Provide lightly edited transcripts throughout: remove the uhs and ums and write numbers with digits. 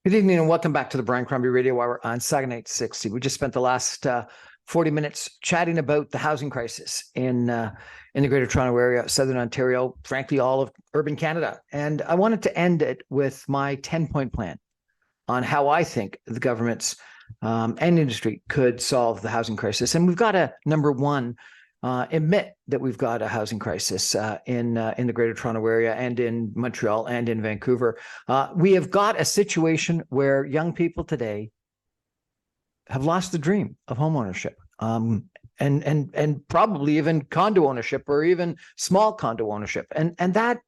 Good evening and welcome back to the Brian Crombie Radio Hour on Saturday Night 60. We just spent the last 40 minutes chatting about the housing crisis in the Greater Toronto Area, Southern Ontario, frankly, all of urban Canada. And I wanted to end it with my 10-point plan on how I think the governments and industry could solve the housing crisis. And we've got to, number one, admit that we've got a housing crisis in the Greater Toronto Area and in Montreal and in Vancouver. We have got a situation where young people today have lost the dream of homeownership, and probably even condo ownership or even small condo ownership, and that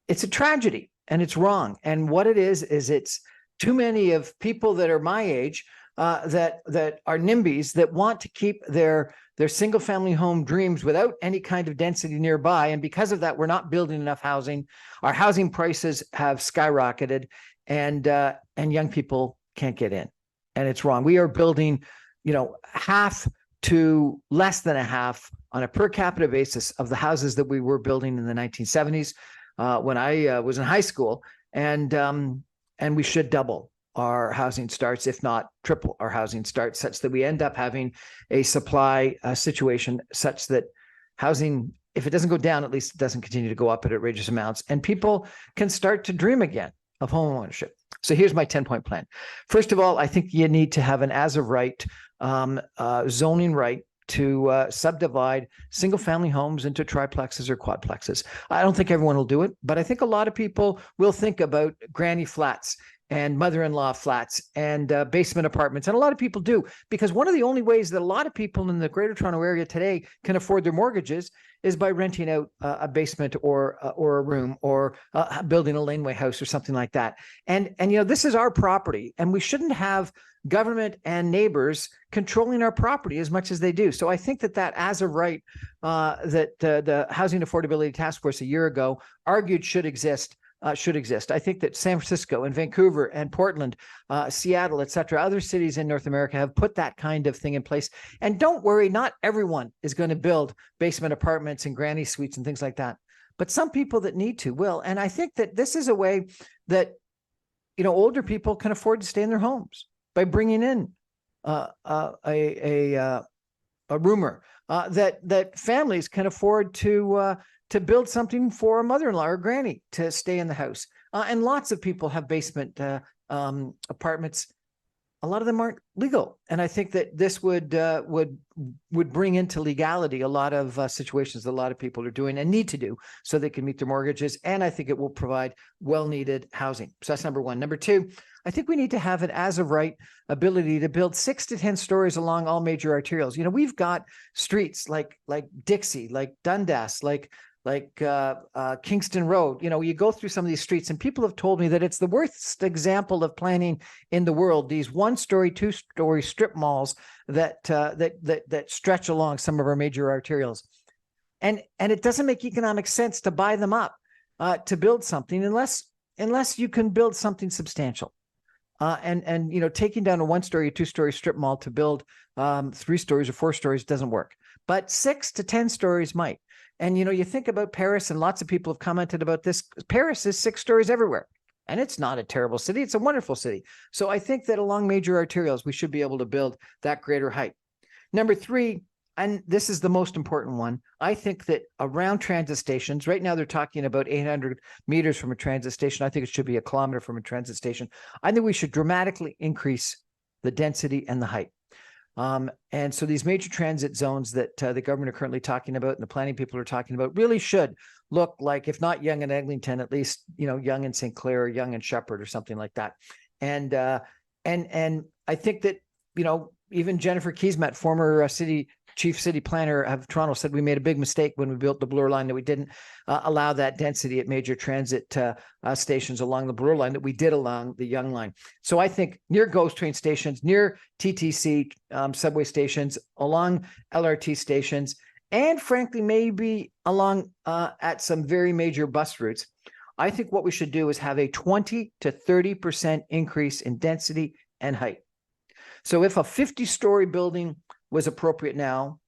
it's a tragedy and it's wrong. And what it is it's too many of people that are my age that are NIMBYs that want to keep their single family home dreams without any kind of density nearby. And because of that, we're not building enough housing. Our housing prices have skyrocketed and young people can't get in. And it's wrong. We are building, half to less than a half on a per capita basis of the houses that we were building in the 1970s when I was in high school. And we should double our housing starts, if not triple our housing starts, such that we end up having a supply situation such that housing, if it doesn't go down, at least it doesn't continue to go up at outrageous amounts, and people can start to dream again of home ownership. So here's my 10-point plan. First of all, I think you need to have an as of right zoning right to subdivide single family homes into triplexes or quadplexes. I don't think everyone will do it, but I think a lot of people will think about granny flats and mother-in-law flats and basement apartments. And a lot of people do, because one of the only ways that a lot of people in the Greater Toronto Area today can afford their mortgages is by renting out a basement or a room or building a laneway house or something like that. And this is our property, and we shouldn't have government and neighbors controlling our property as much as they do. So I think that as of right that the Housing Affordability Task Force a year ago argued should exist. I think that San Francisco and Vancouver and Portland, Seattle, et cetera, other cities in North America have put that kind of thing in place. And don't worry, not everyone is going to build basement apartments and granny suites and things like that. But some people that need to will. And I think that this is a way that, older people can afford to stay in their homes by bringing in a roomer, that families can afford to build something for a mother-in-law or granny to stay in the house. And lots of people have basement apartments. A lot of them aren't legal. And I think that this would bring into legality a lot of situations that a lot of people are doing and need to do so they can meet their mortgages. And I think it will provide well-needed housing. So that's number one. Number two, I think we need to have an as of right ability to build 6 to 10 stories along all major arterials. We've got streets like Dixie, like Dundas, like Kingston Road. You go through some of these streets and people have told me that it's the worst example of planning in the world. These 1-story, 2-story strip malls that stretch along some of our major arterials. And it doesn't make economic sense to buy them up, to build something unless you can build something substantial. And taking down a 1-story, 2-story strip mall to build 3 stories or 4 stories doesn't work. But 6 to 10 stories might. And, you think about Paris, and lots of people have commented about this. Paris is 6 stories everywhere. And it's not a terrible city. It's a wonderful city. So I think that along major arterials, we should be able to build that greater height. Number 3, and this is the most important one, I think that around transit stations, right now they're talking about 800 meters from a transit station. I think it should be 1 kilometer from a transit station. I think we should dramatically increase the density and the height. And so these major transit zones that the government are currently talking about and the planning people are talking about really should look like, if not Yonge and Eglinton, at least, Yonge and St. Clair or Yonge and Shepherd or something like that. And I think that, even Jennifer Keesmaat, former chief city planner of Toronto, said we made a big mistake when we built the Bloor line, that we didn't allow that density at major transit stations along the Bloor line that we did along the Yonge line. So I think near GO train stations, near TTC subway stations, along LRT stations, and frankly, maybe along at some very major bus routes, I think what we should do is have a 20 to 30% increase in density and height. So if a 50-story building was appropriate now,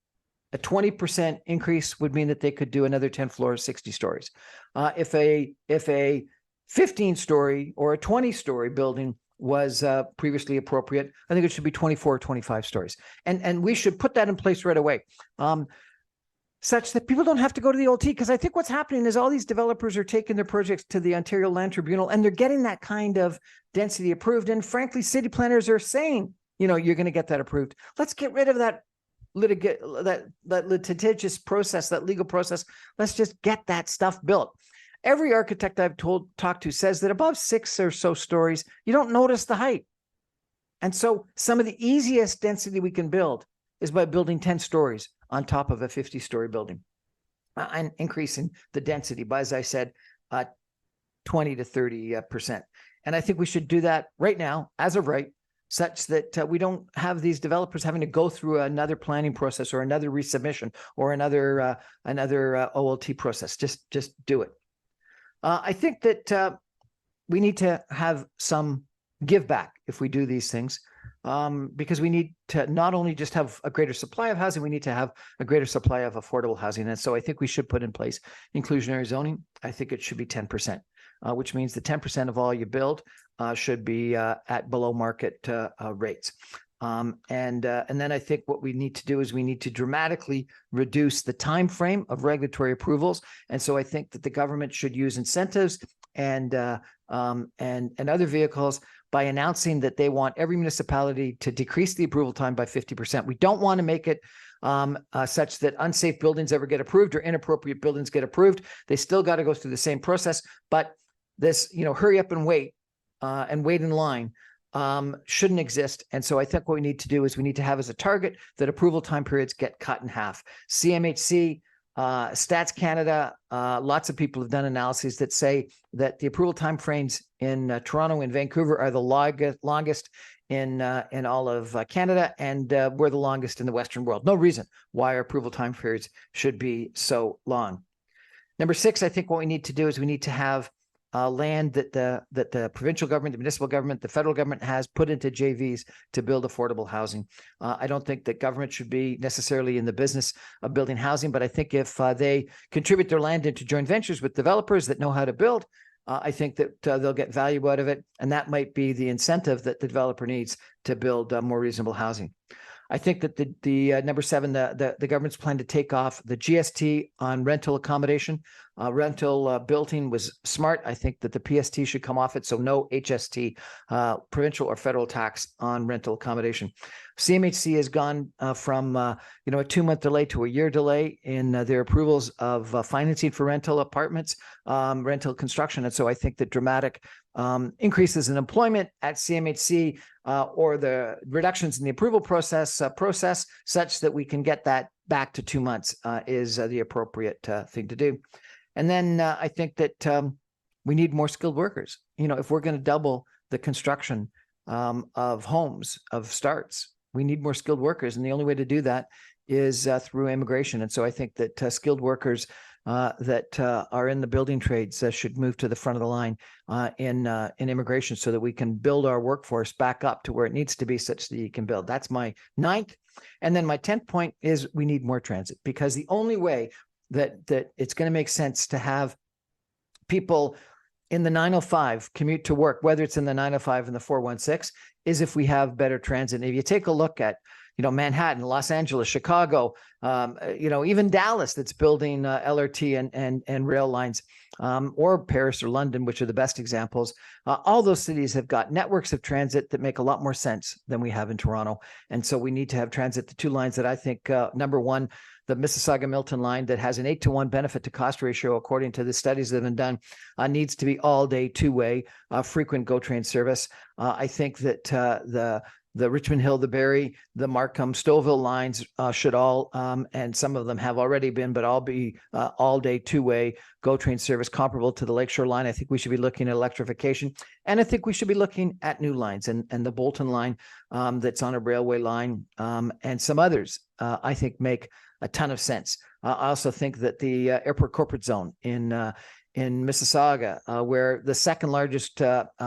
a 20% increase would mean that they could do another 10 floors, 60 stories. If a 15-story or a 20-story building was previously appropriate. I think it should be 24 or 25 stories. And we should put that in place right away, such that people don't have to go to the OT. Because I think what's happening is all these developers are taking their projects to the Ontario Land Tribunal, and they're getting that kind of density approved. And frankly, city planners are saying, you're going to get that approved. Let's get rid of that litigious process, that legal process. Let's just get that stuff built. Every architect I've talked to says that above 6 or so stories, you don't notice the height. And so some of the easiest density we can build is by building 10 stories on top of a 50-story building, and increasing the density by, as I said, 20 to 30%. And I think we should do that right now, as of right, such that we don't have these developers having to go through another planning process or another resubmission or another OLT process. Just do it. I think that we need to have some give back if we do these things, because we need to not only just have a greater supply of housing, we need to have a greater supply of affordable housing. And so I think we should put in place inclusionary zoning. I think it should be 10%, which means that 10% of all you build should be at below market rates. And then I think what we need to do is we need to dramatically reduce the time frame of regulatory approvals. And so I think that the government should use incentives and other vehicles by announcing that they want every municipality to decrease the approval time by 50%. We don't want to make it such that unsafe buildings ever get approved or inappropriate buildings get approved. They still got to go through the same process. But this, hurry up and wait in line shouldn't exist. And so I think what we need to do is we need to have as a target that approval time periods get cut in half. CMHC, Stats Canada, lots of people have done analyses that say that the approval timeframes in Toronto and Vancouver are the longest in all of Canada, and we're the longest in the Western world. No reason why our approval time periods should be so long. Number 6, I think what we need to do is we need to have land that the provincial government, the municipal government, the federal government has put into JVs to build affordable housing. I don't think that government should be necessarily in the business of building housing, but I think if they contribute their land into joint ventures with developers that know how to build, I think that they'll get value out of it, and that might be the incentive that the developer needs to build more reasonable housing. I think that the number 7, the government's plan to take off the GST on rental accommodation. Rental building was smart. I think that the PST should come off it, so no HST, provincial or federal tax on rental accommodation. CMHC has gone from a 2-month delay to a year delay in their approvals of financing for rental apartments, rental construction, and so I think that dramatic increases in employment at CMHC or the reductions in the approval process such that we can get that back to 2 months is the appropriate thing to do. And then I think that we need more skilled workers. If we're going to double the construction of homes, of starts, we need more skilled workers. And the only way to do that is through immigration. And so I think that skilled workers that are in the building trades should move to the front of the line in immigration, so that we can build our workforce back up to where it needs to be, such that you can build. That's my 9th. And then my 10th point is we need more transit, because the only way that it's going to make sense to have people in the 905 commute to work, whether it's in the 905 and the 416, is if we have better transit. And if you take a look at Manhattan, Los Angeles, Chicago, even Dallas, that's building LRT and rail lines, or Paris or London, which are the best examples. All those cities have got networks of transit that make a lot more sense than we have in Toronto. And so we need to have transit, the 2 lines that I think, number 1, the Mississauga-Milton line that has an 8-to-1 benefit to cost ratio, according to the studies that have been done, needs to be all day, 2-way, frequent GO train service. I think that the Richmond Hill, the Barrie, the Markham, Stouffville lines should all, and some of them have already been, but all be all day, 2-way GO train service comparable to the Lakeshore line. I think we should be looking at electrification, and I think we should be looking at new lines, and the Bolton line that's on a railway line, and some others I think make a ton of sense. I also think that the airport corporate zone in Mississauga, where the second largest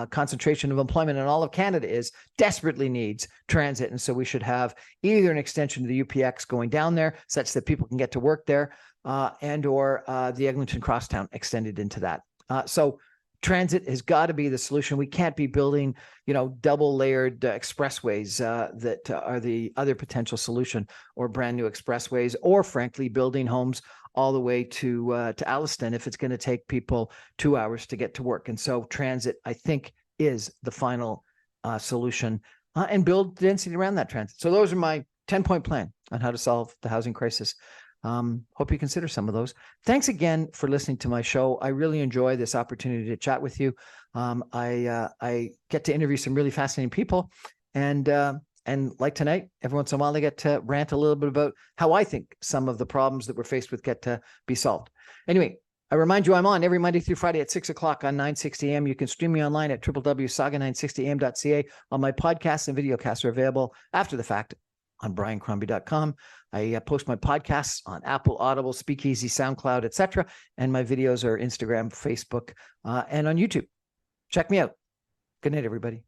concentration of employment in all of Canada is, desperately needs transit. And so we should have either an extension of the UPX going down there such that people can get to work there, and or the Eglinton Crosstown extended into that. So transit has got to be the solution. We can't be building, double layered expressways that are the other potential solution, or brand new expressways, or frankly, building homes all the way to Alliston if it's going to take people 2 hours to get to work. And so transit, I think, is the final solution, and build density around that transit. So those are my 10-point plan on how to solve the housing crisis. Hope you consider some of those. Thanks again for listening to my show. I really enjoy this opportunity to chat with you. I get to interview some really fascinating people, and like tonight, every once in a while, I get to rant a little bit about how I think some of the problems that we're faced with get to be solved. Anyway, I remind you, I'm on every Monday through Friday at 6 o'clock on 960 AM. You can stream me online at www.saga960am.ca. All my podcasts and videocasts are available after the fact on briancrombie.com. I post my podcasts on Apple, Audible, Speakeasy, SoundCloud, etc. And my videos are Instagram, Facebook, and on YouTube. Check me out. Good night, everybody.